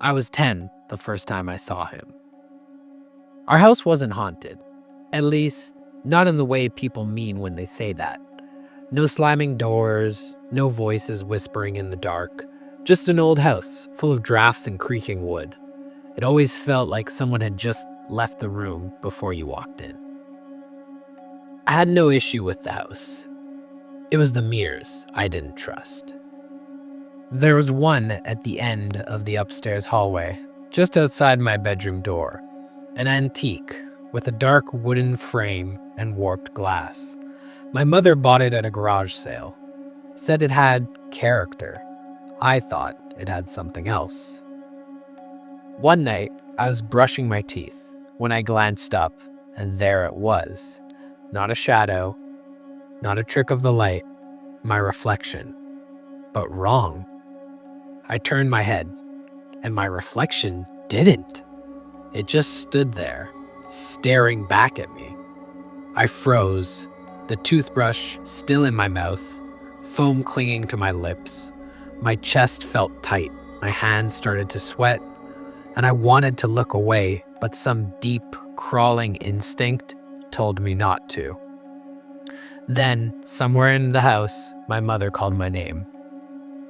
I was 10 the first time I saw him. Our house wasn't haunted. At least, not in the way people mean when they say that. No slamming doors, no voices whispering in the dark. Just an old house, full of drafts and creaking wood. It always felt like someone had just left the room before you walked in. I had no issue with the house. It was the mirrors I didn't trust. There was one at the end of the upstairs hallway, just outside my bedroom door. An antique, with a dark wooden frame and warped glass. My mother bought it at a garage sale. Said it had character. I thought it had something else. One night, I was brushing my teeth when I glanced up, and there it was. Not a shadow, not a trick of the light, my reflection. But wrong. I turned my head, and my reflection didn't. It just stood there, staring back at me. I froze, the toothbrush still in my mouth, foam clinging to my lips. My chest felt tight, my hands started to sweat, and I wanted to look away, but some deep, crawling instinct told me not to. Then, somewhere in the house, my mother called my name.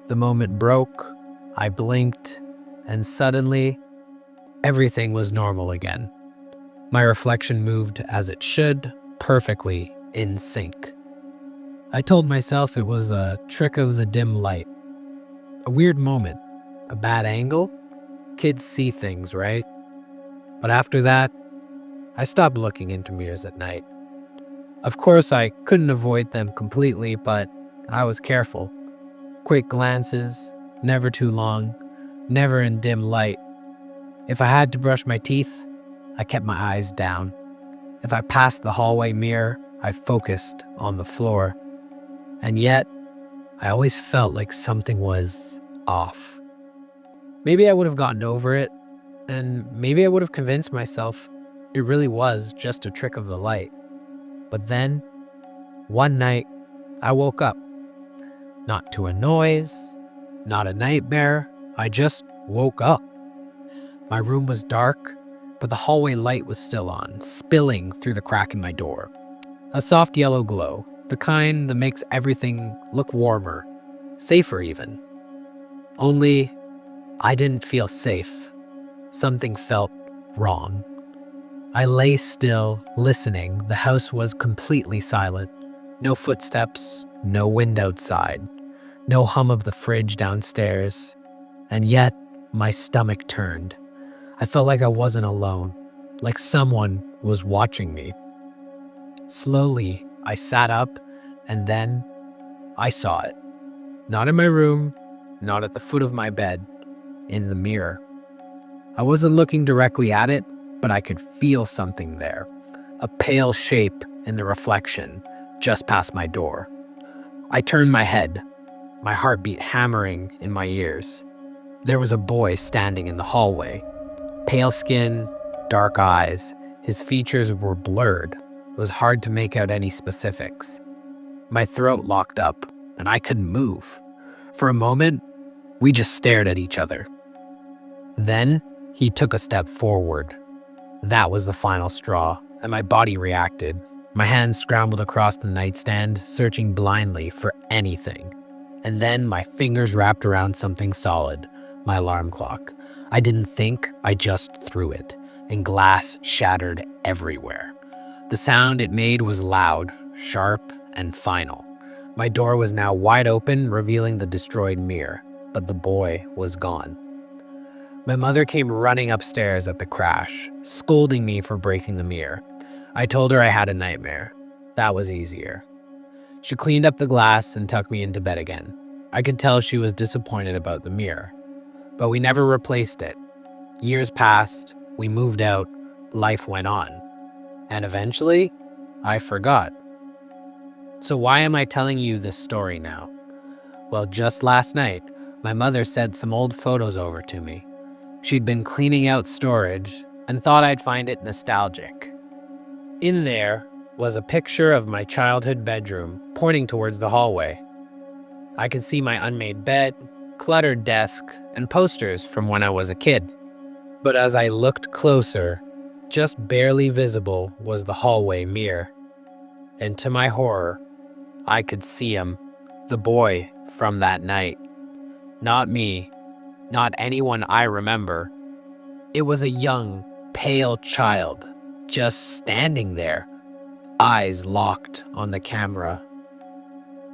The moment broke, I blinked, and suddenly, everything was normal again. My reflection moved as it should, perfectly in sync. I told myself it was a trick of the dim light. A weird moment, a bad angle. Kids see things, right? But after that, I stopped looking into mirrors at night. Of course, I couldn't avoid them completely, but I was careful. Quick glances, never too long, never in dim light. If I had to brush my teeth, I kept my eyes down. If I passed the hallway mirror, I focused on the floor. And yet, I always felt like something was off. Maybe I would have gotten over it, and maybe I would have convinced myself it really was just a trick of the light. But then, one night, I woke up. Not to a noise, not a nightmare, I just woke up. My room was dark, but the hallway light was still on, spilling through the crack in my door. A soft yellow glow, the kind that makes everything look warmer, safer even. Only, I didn't feel safe. Something felt wrong. I lay still, listening. The house was completely silent. No footsteps, no wind outside, no hum of the fridge downstairs. And yet, my stomach turned. I felt like I wasn't alone, like someone was watching me. Slowly, I sat up, and then I saw it. Not in my room, not at the foot of my bed, in the mirror. I wasn't looking directly at it, but I could feel something there. A pale shape in the reflection, just past my door. I turned my head, my heartbeat hammering in my ears. There was a boy standing in the hallway. Pale skin, dark eyes, his features were blurred. It was hard to make out any specifics. My throat locked up, and I couldn't move. For a moment, we just stared at each other. Then, he took a step forward. That was the final straw, and my body reacted. My hands scrambled across the nightstand, searching blindly for anything. And then my fingers wrapped around something solid, my alarm clock. I didn't think, I just threw it, and glass shattered everywhere. The sound it made was loud, sharp, and final. My door was now wide open, revealing the destroyed mirror, but the boy was gone. My mother came running upstairs at the crash, scolding me for breaking the mirror. I told her I had a nightmare. That was easier. She cleaned up the glass and tucked me into bed again. I could tell she was disappointed about the mirror. But we never replaced it. Years passed, we moved out, life went on. And eventually, I forgot. So why am I telling you this story now? Well, just last night, my mother sent some old photos over to me. She'd been cleaning out storage and thought I'd find it nostalgic. In there was a picture of my childhood bedroom pointing towards the hallway. I could see my unmade bed, cluttered desk, and posters from when I was a kid. But as I looked closer, just barely visible was the hallway mirror. And to my horror, I could see him, the boy from that night. Not me, not anyone I remember. It was a young, pale child, just standing there, eyes locked on the camera.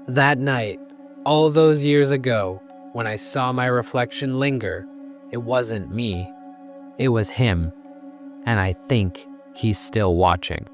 That night, all those years ago, when I saw my reflection linger, it wasn't me. It was him. And I think he's still watching.